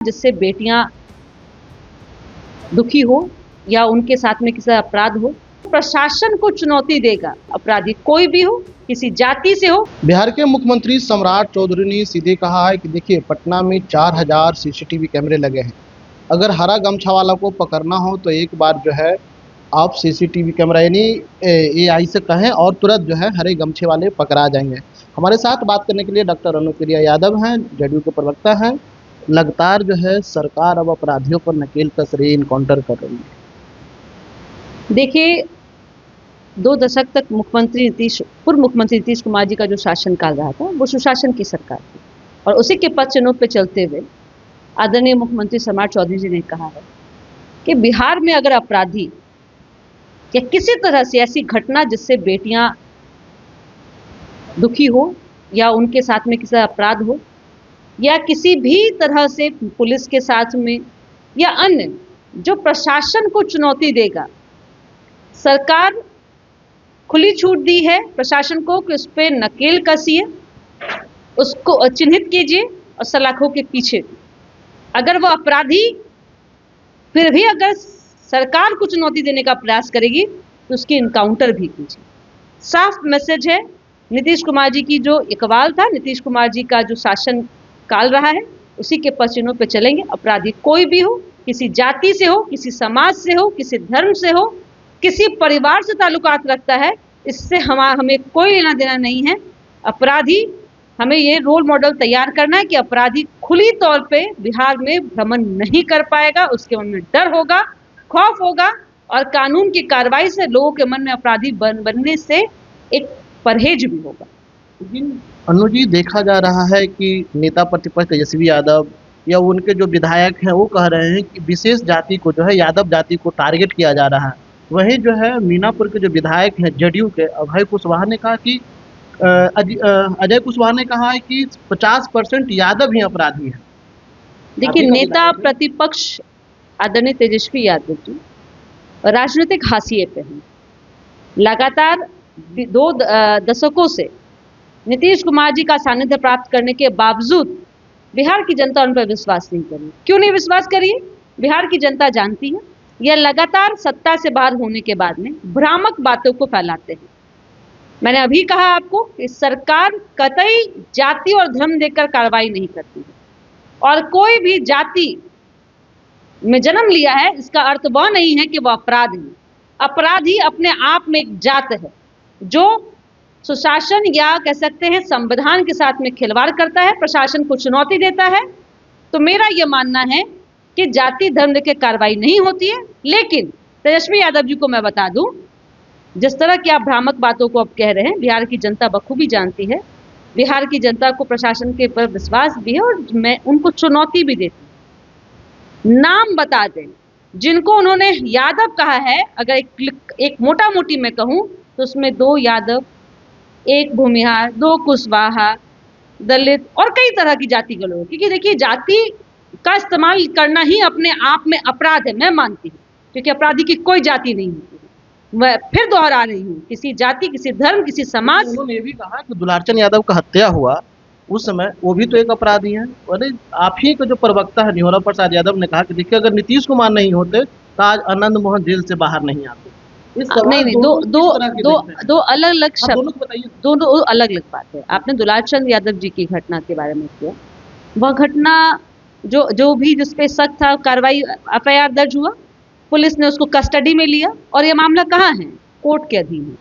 जिससे बेटियां दुखी हो या उनके साथ में किसी अपराध हो, प्रशासन को चुनौती देगा। अपराधी कोई भी हो, किसी जाति से हो। बिहार के मुख्यमंत्री सम्राट चौधरी ने सीधे कहा है कि देखिए, पटना में 4000 सीसीटीवी कैमरे लगे हैं। अगर हरा गमछा वाला को पकड़ना हो तो एक बार जो है आप सीसीटीवी कैमरा यानी एआई से कहें और तुरंत जो है हरे गमछे वाले पकड़ा जाएंगे। हमारे साथ बात करने के लिए डॉक्टर अनुप्रिया यादव हैं, जेडीयू के प्रवक्ता हैं। लगातार जो है सरकार अब अपराधियों पर नकेल कस रही, इनकाउंटर कर रही है। देखिए, 2 दशक तक पूर्व मुख्यमंत्री नीतीश कुमार जी का जो शासनकाल रहा था वो सुशासन की सरकार थी, और उसी के पद चिन्हों पर चलते हुए आदरणीय मुख्यमंत्री सम्राट चौधरी जी ने कहा है कि बिहार में अगर अपराधी या किसी तरह से ऐसी घटना जिससे बेटियां दुखी हो या उनके साथ में किसी अपराध हो या किसी भी तरह से पुलिस के साथ में या अन्य जो प्रशासन को चुनौती देगा, सरकार खुली छूट दी है प्रशासन को कि उस पर नकेल कसिए, उसको चिन्हित कीजिए और सलाखों के पीछे। अगर वो अपराधी फिर भी अगर सरकार को चुनौती देने का प्रयास करेगी तो उसकी इनकाउंटर भी कीजिए। साफ मैसेज है। नीतीश कुमार जी की जो इकबाल था, नीतीश कुमार जी का जो शासन काल रहा है, उसी के पसीनों पे चलेंगे। अपराधी कोई भी हो, किसी जाति से हो, किसी समाज से हो, किसी धर्म से हो, किसी परिवार से ताल्लुकात रखता है, इससे हमें कोई लेना देना नहीं है। अपराधी, हमें ये रोल मॉडल तैयार करना है कि अपराधी खुली तौर पे बिहार में भ्रमण नहीं कर पाएगा, उसके मन में डर होगा, खौफ होगा, और कानून की कार्रवाई से लोगों के मन में अपराधी बनने से एक परहेज भी होगा। अनु जी, देखा जा रहा है कि नेता प्रतिपक्ष तेजस्वी यादव या उनके जो विधायक हैं वो कह रहे हैं कि विशेष जाति को जो है यादव जाति को टारगेट किया जा रहा है। वहीं जो है मीनापुर के जो विधायक हैं जेडीयू के अभय कुशवाहा ने कहा कि अजय कुशवाहा ने कहा है कि 50% यादव ही अपराधी हैं। देखिए, नेता प्रतिपक्ष आदरणीय तेजस्वी यादव जी राजनीतिक हाशिए पे हैं। लगातार 2 दशकों से नीतीश कुमार जी का सानिध्य प्राप्त करने के बावजूद बिहार की जनता उन पर विश्वास नहीं कर रही। क्यों नहीं विश्वास कर रही है? बिहार की जनता जानती है। यह लगातार सत्ता से बाहर होने के बाद में भ्रामक बातों को फैलाते हैं। मैंने अभी कहा आपको कि सरकार कतई जाति और धर्म देखकर कार्रवाई नहीं करती है, और कोई भी जाति में जन्म लिया है इसका अर्थ वह नहीं है कि वह अपराध है। अपराध ही अपने आप में एक जात है जो सुशासन या कह सकते हैं संविधान के साथ में खिलवाड़ करता है, प्रशासन को चुनौती देता है। तो मेरा यह मानना है कि जाति धर्म देख के कार्रवाई नहीं होती है। लेकिन तेजस्वी यादव जी को मैं बता दूं, जिस तरह की आप भ्रामक बातों को अब कह रहे हैं, बिहार की जनता बखूबी जानती है। बिहार की जनता को प्रशासन के पर विश्वास भी है, और मैं उनको चुनौती भी देती हूँ। नाम बता दें जिनको उन्होंने यादव कहा है। अगर एक मोटा मोटी मैं कहूँ तो उसमें 2 यादव, 1 भूमिहार, 2 कुशवाहा, दलित और कई तरह की जाति के लोग। क्योंकि देखिए, जाति का इस्तेमाल करना ही अपने आप में अपराध है, मैं मानती हूँ, क्योंकि अपराधी की कोई जाति नहीं होती। मैं फिर दोहरा रही हूँ, किसी जाति, किसी धर्म, किसी समाज। उन्होंने ये भी कहा कि दुलारचंद यादव का हत्या हुआ उस समय, वो भी तो एक अपराधी है। अरे, आप ही का जो प्रवक्ता है निहोरा प्रसाद यादव ने कहा कि देखिए, अगर नीतीश कुमार नहीं होते तो आज आनंद मोहन जेल से बाहर नहीं आते। नहीं, दो अलग अलग शब्द, दोनों अलग अलग बात है। आपने दुलारचंद यादव जी की घटना के बारे में किया, वह घटना जो भी जिस पे शक था, कार्रवाई एफआईआर दर्ज हुआ, पुलिस ने उसको कस्टडी में लिया, और यह मामला कहाँ है? कोर्ट के अधीन है।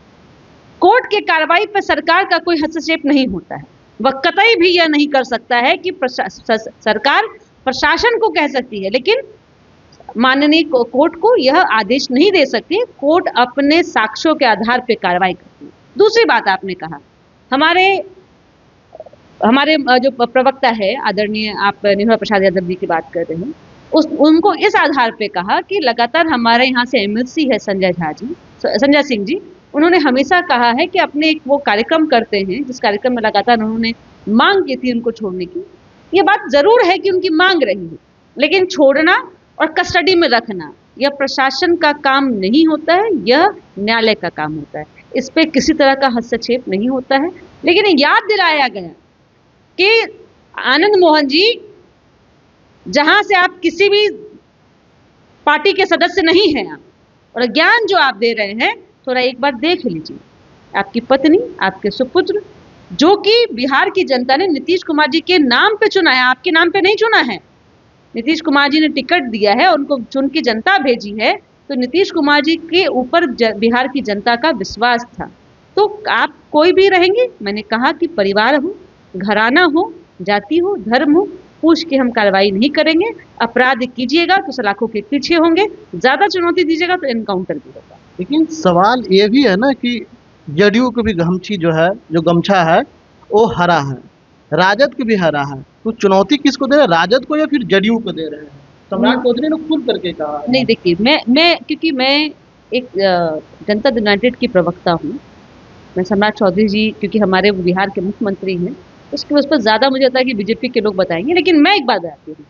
कोर्ट के कार्रवाई पर सरकार का कोई हस्तक्षेप नहीं होता है। वह कतई भी यह नहीं कर सकता है कि सरकार प्रशासन को कह सकती है, लेकिन माननीय कोर्ट को यह आदेश नहीं दे सकती। कोर्ट अपने साक्ष्यों के आधार पर कार्रवाई करती है। दूसरी बात आपने कहा, हमारे जो प्रवक्ता है आदरणीय, आप निहोरा प्रसाद यादव जी की बात कर रहे हैं, उनको इस आधार पे कहा कि लगातार हमारे यहाँ से एमएलसी है संजय सिंह जी, उन्होंने हमेशा कहा है कि अपने एक वो कार्यक्रम करते हैं जिस कार्यक्रम में लगातार उन्होंने मांग की थी उनको छोड़ने की। ये बात जरूर है कि उनकी मांग रही है, लेकिन छोड़ना और कस्टडी में रखना यह प्रशासन का काम नहीं होता है, यह न्यायालय का काम होता है। इस पे किसी तरह का हस्तक्षेप नहीं होता है। लेकिन याद दिलाया गया कि आनंद मोहन जी जहां से आप किसी भी पार्टी के सदस्य नहीं हैं आप, और ज्ञान जो आप दे रहे हैं थोड़ा एक बार देख लीजिए। आपकी पत्नी, आपके सुपुत्र, जो कि बिहार की जनता ने नीतीश कुमार जी के नाम पे चुना है, आपके नाम पे नहीं चुना है। नीतीश कुमार जी ने टिकट दिया है, उनको चुन के जनता भेजी है, तो नीतीश कुमार जी के ऊपर बिहार की जनता का विश्वास था। तो आप कोई भी रहेंगे, मैंने कहा कि परिवार हो, घराना हो, जाति हो, धर्म हो, पूछ के हम कार्रवाई नहीं करेंगे। अपराध कीजिएगा तो सलाखों के पीछे होंगे, ज्यादा चुनौती दीजिएगा तो एनकाउंटर भी होगा। लेकिन सवाल ये भी है ना कि जदयू को भी गमछी जो है, जो गमछा है वो हरा है, राजद की भी हरा है, तो चुनौती किसको दे रहे हैं, राजद को या फिर जदयू को दे रहे हैं? सम्राट चौधरी ने खुद करके कहा। नहीं देखिए, मैं क्योंकि मैं एक जनता दल यूनाइटेड की प्रवक्ता हूँ, मैं सम्राट चौधरी जी क्योंकि हमारे बिहार के मुख्यमंत्री हैं, उसके उस पर ज़्यादा मुझे लगता है कि बीजेपी के लोग बताएंगे। लेकिन मैं एक बात बताती हूँ,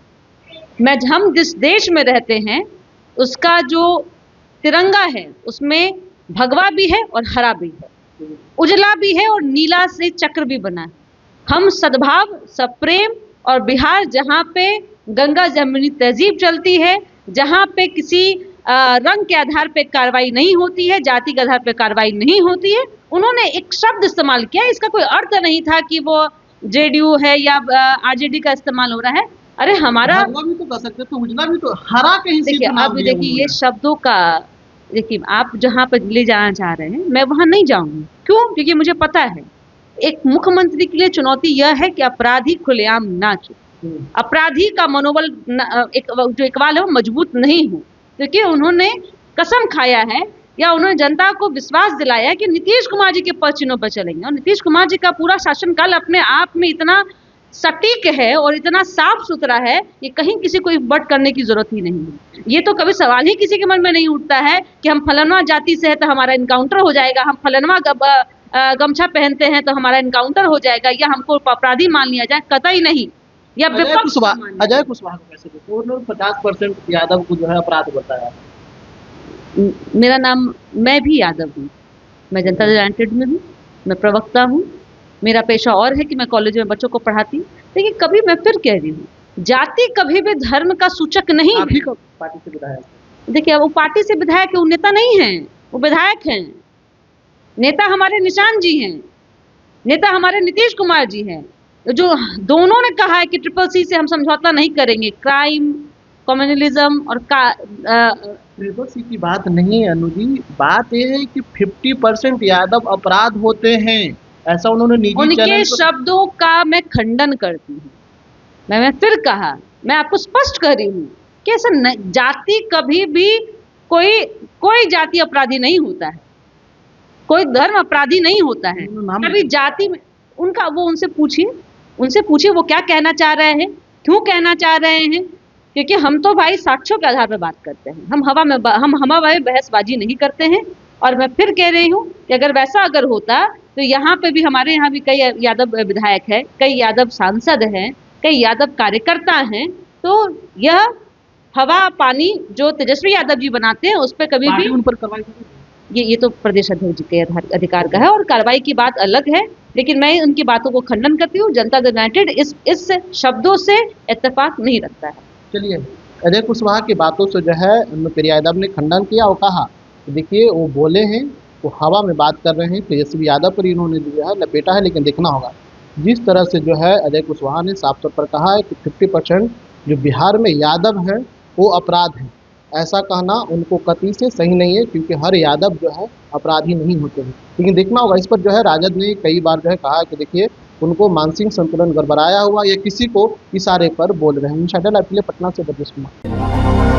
हम जिस देश में रहते हैं उसका जो तिरंगा है उसमें भगवा भी है और हरा भी है, उजला भी है और नीला से चक्र भी बना है। हम सद्भाव, सप्रेम, और बिहार जहाँ पे गंगा जमुनी तहजीब चलती है, जहाँ पे किसी रंग के आधार पे कार्रवाई नहीं होती है, जाति के आधार पे कार्रवाई नहीं होती है, उन्होंने एक शब्द इस्तेमाल किया। इसका कोई अर्थ नहीं था कि वो जेडीयू है या आरजेडी का इस्तेमाल हो रहा है। अरे हमारा भी तो कर सकते थे, उजला भी तो, हरा कहीं से देखिए, अब देखिए ये शब्दों का, देखिए आप जहाँ पर ले जाना चाह रहे हैं मैं वहां नहीं जाऊंगी। क्यों? क्योंकि मुझे पता है एक मुख्यमंत्री के लिए चुनौती यह है कि अपराधी खुलेआम ना चुके, अपराधी का मनोबल जो इकबाल है वो मजबूत नहीं हो, क्योंकि उन्होंने कसम खाया है या उन्होंने जनता को विश्वास दिलाया कि नीतीश कुमार जी के पद चिन्हों पर चलेंगे। और नीतीश कुमार जी का पूरा शासनकाल अपने आप में इतना सटीक है और इतना साफ सुथरा है कि कहीं किसी को बट करने की जरूरत ही नहीं है। ये तो कभी सवाल ही किसी के मन में नहीं उठता है कि हम फलाना जाति से है तो हमारा इनकाउंटर हो जाएगा, हम फलाना गमछा पहनते हैं तो हमारा इनकाउंटर हो जाएगा, या हमको अपराधी मान लिया जाए, कतई नहीं। या विपक्ष अजय कुशवाहा को कैसे देखते हो? उन्होंने 50% यादव को जो है अपराध बताया। मेरा नाम, मैं भी यादव हूँ, मैं जनता दल यूनाइटेड में हूँ, मैं प्रवक्ता हूँ, मेरा पेशा और है कि मैं कॉलेज में बच्चों को पढ़ाती हूँ। लेकिन कभी मैं फिर कह रही हूँ, जाति कभी भी धर्म का सूचक नहीं है। पार्टी से विधायक, देखिए वो पार्टी से विधायक है, वो नेता नहीं है, वो विधायक हैं। नेता हमारे निशान जी हैं, नेता हमारे नीतीश कुमार जी हैं, जो दोनों ने कहा है कि CCC से हम समझौता नहीं करेंगे। क्राइम, कम्युनलिज्म और CCC की बात नहीं है अनुजी, बात यह है कि 50% यादव अपराध होते हैं, ऐसा उन्होंने निजी उनके शब्दों का मैं खंडन करती हूँ। मैं फिर कहा, मैं आपको स्पष्ट कर रही हूँ कि ऐसा जाति कभी भी कोई जाति अपराधी नहीं होता है, कोई धर्म अपराधी नहीं होता है। कभी जाति में उनसे पूछिए वो क्या कहना चाह रहे हैं, क्यों कहना चाह रहे हैं। क्योंकि हम तो भाई साक्ष्यों के आधार पर बात करते हैं, हम हवा में बहसबाजी नहीं करते हैं। और मैं फिर कह रही हूँ कि अगर होता तो यहाँ पे भी, हमारे यहाँ भी कई यादव विधायक हैं, कई यादव सांसद हैं, कई यादव कार्यकर्ता हैं, तो यह हवा पानी जो तेजस्वी यादव जी बनाते हैं उस पर कभी भी उन पर कार्रवाई, ये तो प्रदेश अध्यक्ष जी के अधिकार का है और कार्रवाई की बात अलग है। लेकिन मैं उनकी बातों को खंडन करती हूँ। जनता दल यूनाइटेड इस शब्दों से इत्तेफाक नहीं रखता है। चलिए, अजय कुशवाहा की बातों से जो है अनुप्रिया यादव ने खंडन किया और कहा कि देखिए वो बोले हैं, वो हवा में बात कर रहे हैं, तेजस्वी यादव पर इन्होंने जो है लपेटा है। लेकिन देखना होगा जिस तरह से जो है अजय कुशवाहा ने साफ तौर पर कहा है कि 50% जो बिहार में यादव है वो अपराध है, ऐसा कहना उनको कतई से सही नहीं है, क्योंकि हर यादव जो है अपराधी नहीं होते हैं। लेकिन देखना होगा, इस पर जो है राजद ने कई बार जो है कहा कि देखिए उनको मानसिक संतुलन गड़बड़ाया हुआ या किसी को इशारे पर बोल रहे हैं। पटना से ब्रजेश कुमार।